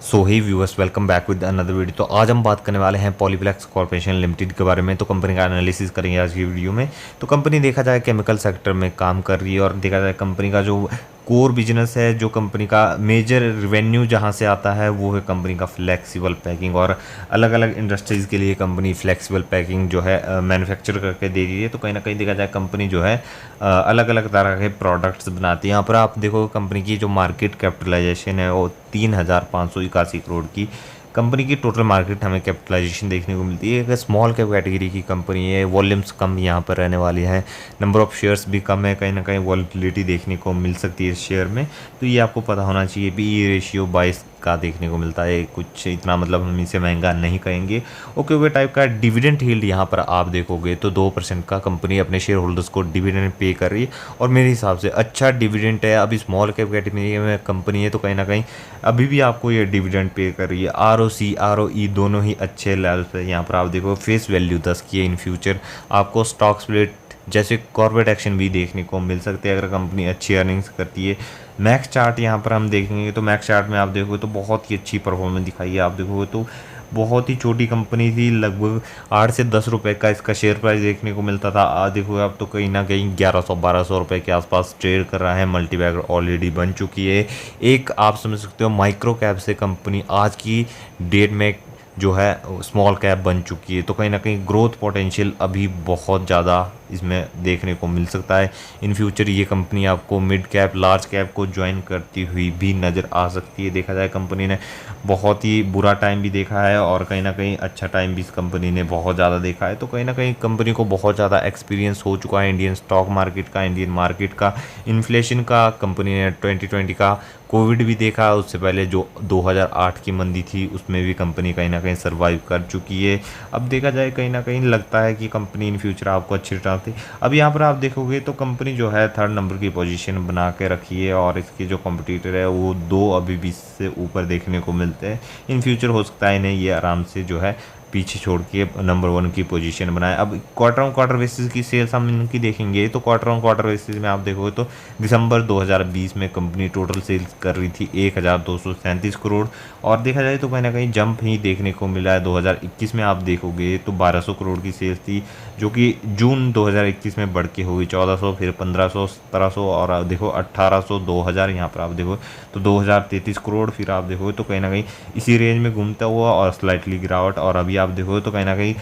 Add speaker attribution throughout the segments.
Speaker 1: So he viewers, welcome back with another video. तो आज हम बात करने वाले हैं पॉलीप्लेक्स कॉर्पोरेशन लिमिटेड के बारे में। तो कंपनी का एनालिसिस करेंगे आज की वीडियो में। तो कंपनी देखा जाए केमिकल सेक्टर में काम कर रही है, और देखा जाए कंपनी का जो कोर बिजनेस है, जो कंपनी का मेजर रेवेन्यू जहां से आता है वो है कंपनी का फ्लेक्सिबल पैकिंग। और अलग अलग इंडस्ट्रीज़ के लिए कंपनी फ्लेक्सिबल पैकिंग जो है मैन्युफैक्चर करके दे रही है। तो कहीं ना कहीं देखा जाए कंपनी जो है अलग अलग तरह के प्रोडक्ट्स बनाती है। यहाँ पर आप देखो कंपनी की जो मार्केट कैपिटलाइजेशन है वो 3,581 करोड़ की कंपनी की टोटल मार्केट हमें कैपिटलाइजेशन देखने को मिलती है। एक स्मॉल कैप कैटेगरी की कंपनी है, वॉल्यूम्स कम यहाँ पर रहने वाली हैं, नंबर ऑफ शेयर्स भी कम है, कहीं ना कहीं वॉलिटिलिटी देखने को मिल सकती है इस शेयर में। तो ये आपको पता होना चाहिए। पीई रेशियो 22 का देखने को मिलता है, कुछ इतना मतलब हम इसे महंगा नहीं कहेंगे। ओके ओके टाइप का डिविडेंड यील्ड यहाँ पर आप देखोगे तो 2% का कंपनी अपने शेयर होल्डर्स को डिविडेंड पे कर रही है, और मेरे हिसाब से अच्छा डिविडेंड है। अभी स्मॉल कैप कैटेगरी में कंपनी है तो कहीं ना कहीं अभी भी आपको ये डिविडेंड पे कर रही है। ROC ROE दोनों ही अच्छे लेवल पे यहाँ पर आप देखो। फेस वैल्यू 10 की है। इन फ्यूचर आपको स्टॉक स्प्लिट जैसे कॉर्पोरेट एक्शन भी देखने को मिल सकते हैं अगर कंपनी अच्छी अर्निंग्स करती है। मैक्स चार्ट यहाँ पर हम देखेंगे तो मैक्स चार्ट में आप देखोगे तो बहुत ही अच्छी परफॉर्मेंस दिखाई है। आप देखोगे तो बहुत ही छोटी कंपनी थी, लगभग 8 से 10 रुपए का इसका शेयर प्राइस देखने को मिलता था। आज देखो अब तो कहीं ना कहीं 1100-1200 रुपए के आसपास ट्रेड कर रहा है। मल्टीबैगर ऑलरेडी बन चुकी है। एक आप समझ सकते हो माइक्रो कैप से कंपनी आज की डेट में जो है स्मॉल कैप बन चुकी है। तो कहीं ना कहीं ग्रोथ पोटेंशियल अभी बहुत ज़्यादा इसमें देखने को मिल सकता है। इन फ्यूचर ये कंपनी आपको मिड कैप लार्ज कैप को ज्वाइन करती हुई भी नज़र आ सकती है। देखा जाए कंपनी ने बहुत ही बुरा टाइम भी देखा है, और कहीं ना कहीं अच्छा टाइम भी इस कंपनी ने बहुत ज़्यादा देखा है। तो कहीं ना कहीं कंपनी को बहुत ज़्यादा एक्सपीरियंस हो चुका है इंडियन स्टॉक मार्केट का, इंडियन मार्केट का, इन्फ्लेशन का। कंपनी ने 2020 का कोविड भी देखा, उससे पहले जो 2008 की मंदी थी उसमें भी कंपनी कहीं ना कहीं सर्वाइव कर चुकी है। अब देखा जाए कहीं ना कहीं लगता है कि कंपनी इन फ्यूचर आपको अच्छी रिटर्न थी। अब यहाँ पर आप देखोगे तो कंपनी जो है 3rd नंबर की पोजीशन बना के रखी है, और इसकी जो कॉम्पिटिटर है वो 2 अभी 20 से ऊपर देखने को मिलते हैं। इन फ्यूचर हो सकता है इन्हें ये आराम से जो है पीछे छोड़ के नंबर 1 की पोजीशन बनाए। अब क्वार्टर ऑन क्वार्टर बेसिस की सेल्स हम इनकी देखेंगे तो क्वार्टर ऑन क्वार्टर बेसिस में आप देखोगे तो दिसंबर 2020 में कंपनी टोटल सेल्स कर रही थी 1,237 करोड़, और देखा जाए तो कहीं ना कहीं जंप ही देखने को मिला है। 2021 में आप देखोगे तो 1200 करोड़ की सेल्स थी, जो कि जून 2021 में बढ़ के होगी 1400, फिर 1500, 1700, और आप देखो 1800, 2000, यहाँ पर आप देखो तो 2033 करोड़। फिर आप देखोगे तो कहीं ना कहीं इसी रेंज में घूमता हुआ और स्लाइटली गिरावट। और अभी आप देखोगे तो कहीं ना कहीं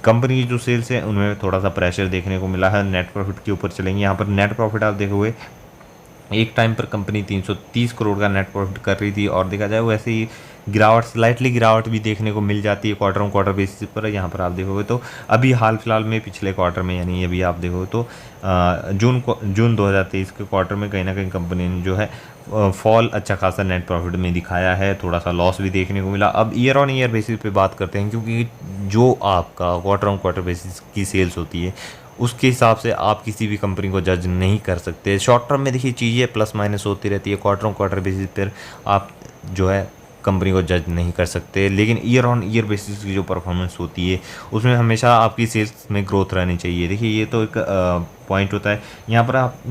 Speaker 1: कंपनी की जो सेल्स है उनमें थोड़ा सा प्रेशर देखने को मिला है। नेट प्रॉफिट के ऊपर चलेंगे। यहाँ पर नेट प्रॉफिट आप देखोगे एक टाइम पर कंपनी 330 करोड़ का नेट प्रॉफिट कर रही थी, और देखा जाए वैसे ही गिरावट, स्लाइटली गिरावट भी देखने को मिल जाती है क्वार्टर ऑन क्वार्टर बेसिस पर। यहाँ पर आप देखोगे तो अभी हाल फिलहाल में पिछले क्वार्टर में, यानी अभी आप देखोगे तो जून 2023 के क्वार्टर में कहीं ना कहीं कंपनी ने जो है फॉल अच्छा खासा नेट प्रॉफिट में दिखाया है, थोड़ा सा लॉस भी देखने को मिला। अब ईयर ऑन ईयर बेसिस पे बात करते हैं, क्योंकि जो आपका क्वार्टर ऑन क्वार्टर बेसिस की सेल्स होती है उसके हिसाब से आप किसी भी कंपनी को जज नहीं कर सकते। शॉर्ट टर्म में देखिए चीज़ें प्लस माइनस होती रहती है, क्वार्टर ऑन क्वार्टर बेसिस पर आप जो है कंपनी को जज नहीं कर सकते। लेकिन ईयर ऑन ईयर बेसिस की जो परफॉर्मेंस होती है उसमें हमेशा आपकी सेल्स में ग्रोथ रहनी चाहिए। देखिए ये तो एक पॉइंट होता है। यहाँ पर आप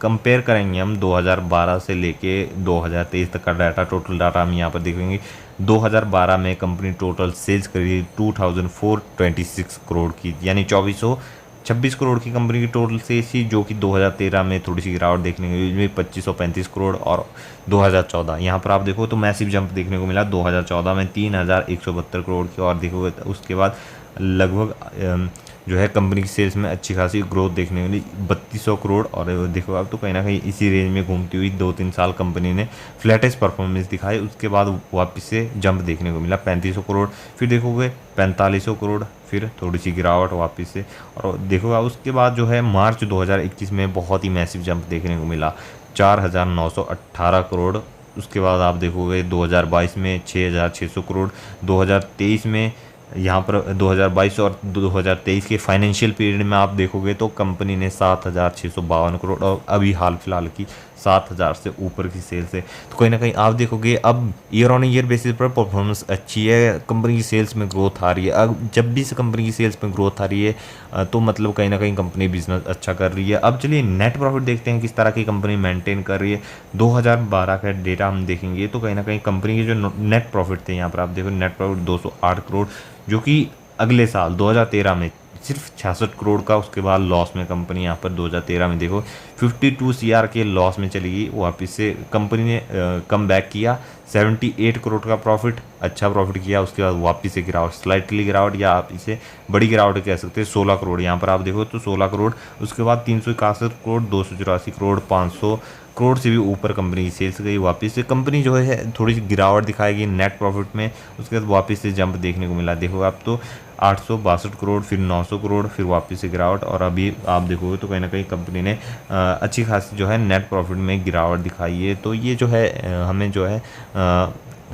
Speaker 1: कंपेयर करेंगे हम 2012 से लेके 2023 तक का डाटा, टोटल डाटा हम यहाँ पर देखेंगे। 2012 में कंपनी टोटल सेल्स करी 2426 करोड़ की, यानी 2426 करोड़ की कंपनी की टोटल सेल्स थी, जो कि 2013 में थोड़ी सी गिरावट देखने को मिली 2535 करोड़। और 2014 यहाँ पर आप देखो तो मैसिव जंप देखने को मिला 2014 में 3172 करोड़ की, और देखोगे उसके बाद लगभग जो है कंपनी की सेल्स में अच्छी खासी ग्रोथ देखने को मिली 3200 करोड़। और देखो आप तो कहीं ना कहीं इसी रेंज में घूमती हुई 2-3 साल कंपनी ने फ्लैटेस्ट परफॉर्मेंस दिखाई। उसके बाद वापस से जंप देखने को मिला 3500 करोड़, फिर देखोगे 4500 करोड़, फिर थोड़ी सी गिरावट वापस से। और देखोगे उसके बाद जो है मार्च 2021 में बहुत ही मैसिव जंप देखने को मिला 4918 करोड़। उसके बाद आप देखोगे 2022 में 6600 करोड़, 2023 में यहाँ पर 2022 और 2023 के फाइनेंशियल पीरियड में आप देखोगे तो कंपनी ने 7,652 करोड़ और अभी हाल फिलहाल की 7,000 से ऊपर की सेल्स है। तो कहीं ना कहीं आप देखोगे अब ईयर ऑन ईयर बेसिस पर परफॉर्मेंस अच्छी है, कंपनी की सेल्स में ग्रोथ आ रही है। अब जब भी कंपनी की सेल्स में ग्रोथ आ रही है तो मतलब कहीं ना कहीं कंपनी बिजनेस अच्छा कर रही है। अब चलिए नेट प्रॉफिट देखते हैं किस तरह की कंपनी मेंटेन कर रही है। 2012 का डेटा हम देखेंगे तो कहीं ना कहीं कंपनी के जो नेट प्रॉफिट थे, यहाँ पर आप देखो नेट प्रॉफिट 208 करोड़, जो कि अगले साल 2013 में सिर्फ 66 करोड़ का उसके बाद लॉस में कंपनी यहाँ पर 2013 में देखो 52 सीआर के लॉस में चली गई। वापस से कंपनी ने कम बैक किया, 78 करोड़ का प्रॉफिट, अच्छा प्रॉफिट किया। उसके बाद वापस से गिरावट, स्लाइटली गिरावट या आप इसे बड़ी गिरावट कह सकते हैं। 16 करोड़ यहाँ पर आप देखो तो 16 करोड़, उसके बाद 361 करोड़, 284 करोड़, 500 करोड़ से भी ऊपर कंपनी की सेल्स गई। वापस से कंपनी जो है थोड़ी सी गिरावट दिखाएगी नेट प्रॉफिट में, उसके बाद वापस से जंप देखने को मिला। देखो आप तो 862 करोड़, फिर 900 करोड़, फिर वापस से गिरावट, और अभी आप देखोगे तो कहीं ना कहीं कंपनी ने अच्छी खासी जो है नेट प्रॉफिट में गिरावट दिखाई है। तो ये जो है हमें जो है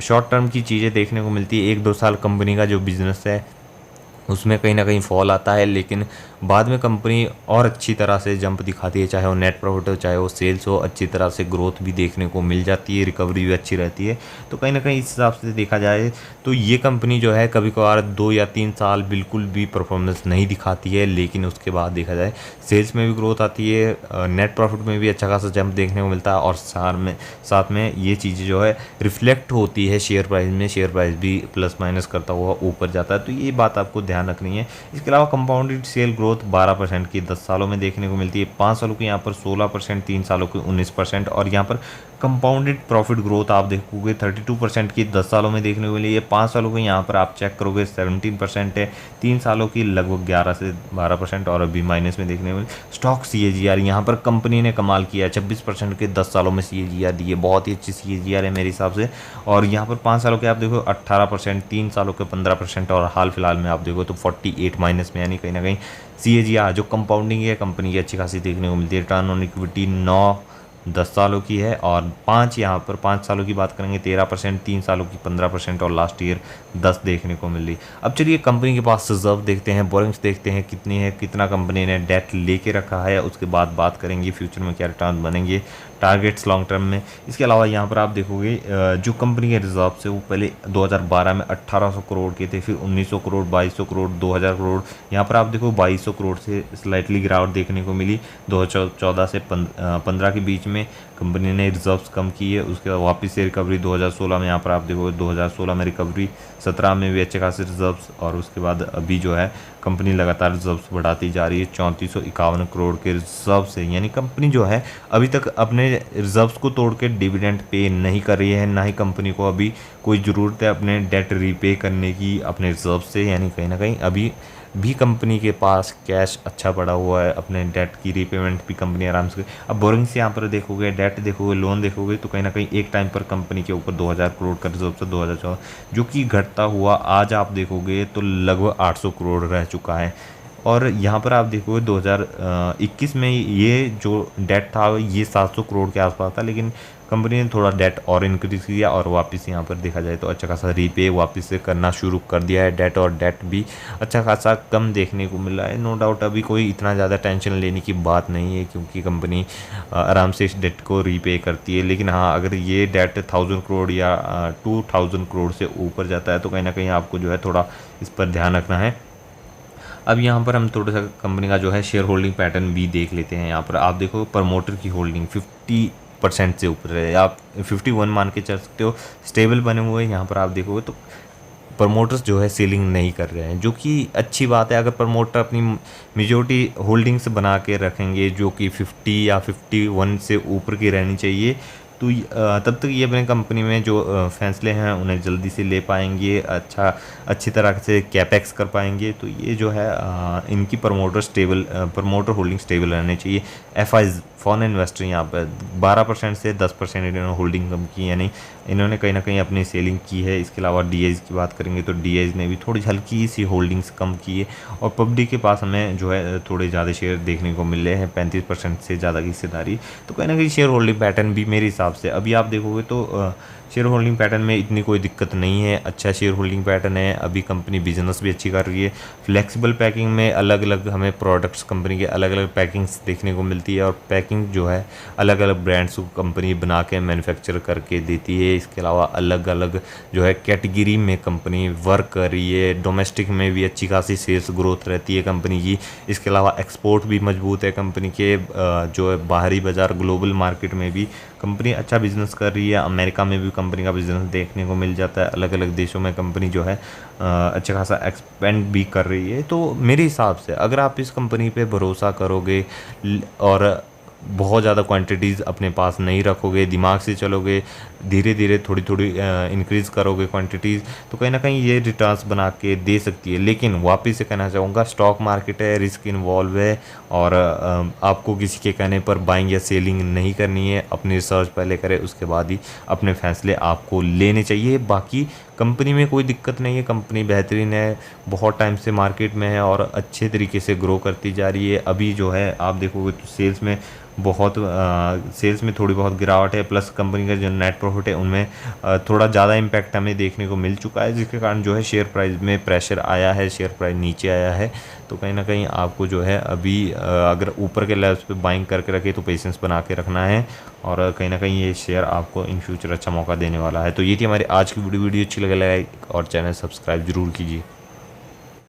Speaker 1: शॉर्ट टर्म की चीज़ें देखने को मिलती है। 1-2 साल कंपनी का जो बिज़नेस है उसमें कहीं ना कहीं फॉल आता है, लेकिन बाद में कंपनी और अच्छी तरह से जंप दिखाती है, चाहे वो नेट प्रॉफिट हो चाहे वो सेल्स हो, अच्छी तरह से ग्रोथ भी देखने को मिल जाती है, रिकवरी भी अच्छी रहती है। तो कहीं ना कहीं इस हिसाब से देखा जाए तो ये कंपनी जो है कभी कभार 2 या 3 साल बिल्कुल भी परफॉर्मेंस नहीं दिखाती है, लेकिन उसके बाद देखा जाए सेल्स में भी ग्रोथ आती है, नेट प्रॉफिट में भी अच्छा खासा जंप देखने को मिलता है, और साथ में ये चीज़ें जो है रिफ्लेक्ट होती है शेयर प्राइस में, शेयर प्राइस भी प्लस माइनस करता हुआ ऊपर जाता है। तो ये बात आपको ध्यान रखनी है। इसके अलावा कंपाउंडेड सेल ग्रोथ 12% की 10 सालों में देखने को मिलती है, 5 सालों की यहाँ पर 16%, 3 सालों की 19%, और यहाँ पर कंपाउंडेड प्रॉफिट ग्रोथ आप देखोगे 32% की 10 सालों में देखने को मिली है। 5 सालों की यहाँ पर आप चेक करोगे 17% है, 3 सालों की लगभग 11 से 12%, और अभी माइनस में देखने को मिली। स्टॉक CAGR यहाँ पर कंपनी ने कमाल किया है, 26% के 10 सालों में CAGR दी है, बहुत ही अच्छी CAGR है मेरे हिसाब से। और यहाँ पर 5 सालों के आप देखो 18%, 3 सालों के 15%, और हाल फिलहाल में आप देखो तो 48 माइनस में, यानी कहीं ना कहीं CAGR जो कंपाउंडिंग है कंपनी की अच्छी खासी देखने को मिलती है। रिटर्न ऑन इक्विटी 9-10 सालों की है, और 5 यहाँ पर 5 सालों की बात करेंगे 13%, 3 सालों की 15%, और लास्ट ईयर 10 देखने को मिली। अब चलिए कंपनी के पास रिजर्व देखते हैं, बोरिंग्स देखते हैं कितनी है, कितना कंपनी ने डेट लेके रखा है, उसके बाद बात करेंगे फ्यूचर में क्या रिटर्न बनेंगे, टारगेट्स लॉन्ग टर्म में। इसके अलावा यहाँ पर आप देखोगे जो कंपनी के रिजर्व से वो पहले 2012 में 1800 करोड़ के थे, फिर 1900 करोड़, 2200 करोड़, 2000 करोड़। यहाँ पर आप देखो 2200 करोड़ से स्लाइटली गिरावट देखने को मिली 2014 से 15 के बीच में कंपनी ने रिजर्व्स कम की है। उसके बाद वापस से रिकवरी 2016 में, यहाँ पर आप देखो 2016 में रिकवरी, 17 में भी अच्छे खासे रिजर्व्स, और उसके बाद अभी जो है कंपनी लगातार रिजर्व्स बढ़ाती जा रही है। 3451 करोड़ के रिजर्व से, यानी कंपनी जो है अभी तक अपने रिजर्व्स को तोड़ के डिविडेंड पे नहीं कर रही है, ना ही कंपनी को अभी कोई ज़रूरत है अपने डेट रीपे करने की अपने रिजर्व से, यानी कहीं ना कहीं अभी भी कंपनी के पास कैश अच्छा पड़ा हुआ है, अपने डेट की रीपेमेंट भी कंपनी आराम से। अब बोरिंग से यहाँ पर देखोगे, डेट देखोगे, लोन देखोगे, तो कहीं ना कहीं एक टाइम पर कंपनी के ऊपर 2000 करोड़ का रिजर्व था 2014, जो कि घटता हुआ आज आप देखोगे तो लगभग 800 करोड़ रह चुका है। और यहाँ पर आप देखोगे 2021 में ये जो डेट था ये 700 करोड़ के आसपास था, लेकिन कंपनी ने थोड़ा डेट और इंक्रीज किया, और वापस यहाँ पर देखा जाए तो अच्छा खासा रीपे वापस से करना शुरू कर दिया है डेट, और डेट भी अच्छा खासा कम देखने को मिला है। नो डाउट अभी कोई इतना ज़्यादा टेंशन लेने की बात नहीं है, क्योंकि कंपनी आराम से इस डेट को रीपे करती है। लेकिन हाँ, अगर ये डेट 1000 करोड़ या 2000 करोड़ से ऊपर जाता है तो कहीं ना कहीं आपको जो है थोड़ा इस पर ध्यान रखना है। अब यहाँ पर हम थोड़ा सा कंपनी का जो है शेयर होल्डिंग पैटर्न भी देख लेते हैं। यहाँ पर आप देखो प्रमोटर की होल्डिंग 50% से ऊपर है, आप 51 मान के चल सकते हो, स्टेबल बने हुए हैं। यहाँ पर आप देखोगे तो प्रमोटर्स जो है सेलिंग नहीं कर रहे हैं, जो कि अच्छी बात है। अगर प्रमोटर अपनी मेजोरिटी होल्डिंग्स बना के रखेंगे जो कि 50 या 51 से ऊपर की रहनी चाहिए, तो तब तक ये अपने कंपनी में जो फैसले हैं उन्हें जल्दी से ले पाएंगे, अच्छी तरह से कैपेक्स कर पाएंगे। तो ये जो है इनकी प्रमोटर होल्डिंग स्टेबल रहनी चाहिए। FIs फॉरेन इन्वेस्टर यहाँ पर 12% से 10% इन्होंने होल्डिंग कम की, यानी इन्होंने कहीं ना कहीं अपनी सेलिंग की है। इसके अलावा DIs की बात करेंगे तो DIs ने भी थोड़ी हल्की सी होल्डिंग्स कम की है, और पब्लिक के पास हमें जो है थोड़े ज़्यादा शेयर देखने को मिल रहे हैं, 35% से ज़्यादा की हिस्सेदारी। तो कहीं ना कहीं शेयर होल्डिंग पैटर्न भी मेरे हिसाब से अभी आप देखोगे तो शेयर होल्डिंग पैटर्न में इतनी कोई दिक्कत नहीं है, अच्छा शेयर होल्डिंग पैटर्न है। अभी कंपनी बिजनेस भी अच्छी कर रही है। फ्लेक्सिबल पैकिंग में अलग अलग हमें प्रोडक्ट्स कंपनी के अलग अलग पैकिंग्स देखने को मिलती है, और पैकिंग जो है अलग अलग ब्रांड्स को कंपनी बना के मैन्युफैक्चर करके देती है। इसके अलावा अलग अलग जो है कैटेगरी में कंपनी वर्क कर रही है। डोमेस्टिक में भी अच्छी खासी सेल्स ग्रोथ रहती है कंपनी की। इसके अलावा एक्सपोर्ट भी मजबूत है कंपनी के, जो है बाहरी बाज़ार ग्लोबल मार्केट में भी कंपनी अच्छा बिजनेस कर रही है। अमेरिका में भी कंपनी का बिजनेस देखने को मिल जाता है। अलग अलग देशों में कंपनी जो है अच्छा खासा एक्सपेंड भी कर रही है। तो मेरे हिसाब से अगर आप इस कंपनी पे भरोसा करोगे और बहुत ज़्यादा क्वांटिटीज़ अपने पास नहीं रखोगे, दिमाग से चलोगे, धीरे धीरे थोड़ी थोड़ी इंक्रीज़ करोगे क्वांटिटीज़, तो कहीं ना कहीं ये रिटर्न्स बना के दे सकती है। लेकिन वापस से कहना चाहूँगा, स्टॉक मार्केट है, रिस्क इन्वॉल्व है, और आपको किसी के कहने पर बाइंग या सेलिंग नहीं करनी है। अपनी रिसर्च पहले करें, उसके बाद ही अपने फैसले आपको लेने चाहिए। बाकी कंपनी में कोई दिक्कत नहीं है, कंपनी बेहतरीन है, बहुत टाइम से मार्केट में है और अच्छे तरीके से ग्रो करती जा रही है। अभी जो है आप देखोगे तो सेल्स में थोड़ी बहुत गिरावट है, प्लस कंपनी का जो नेट प्रॉफिट है उनमें थोड़ा ज़्यादा इम्पैक्ट हमें देखने को मिल चुका है, जिसके कारण जो है शेयर प्राइस में प्रेशर आया है, शेयर प्राइस नीचे आया है। तो कहीं ना कहीं आपको जो है अभी अगर ऊपर के लेवल्स पे बाइंग करके रखे तो पेशेंस बना के रखना है, और कहीं ना कहीं ये शेयर आपको इन फ्यूचर अच्छा मौका देने वाला है। तो ये थी हमारी आज की वीडियो अच्छी लगे लाइक और चैनल सब्सक्राइब जरूर कीजिए।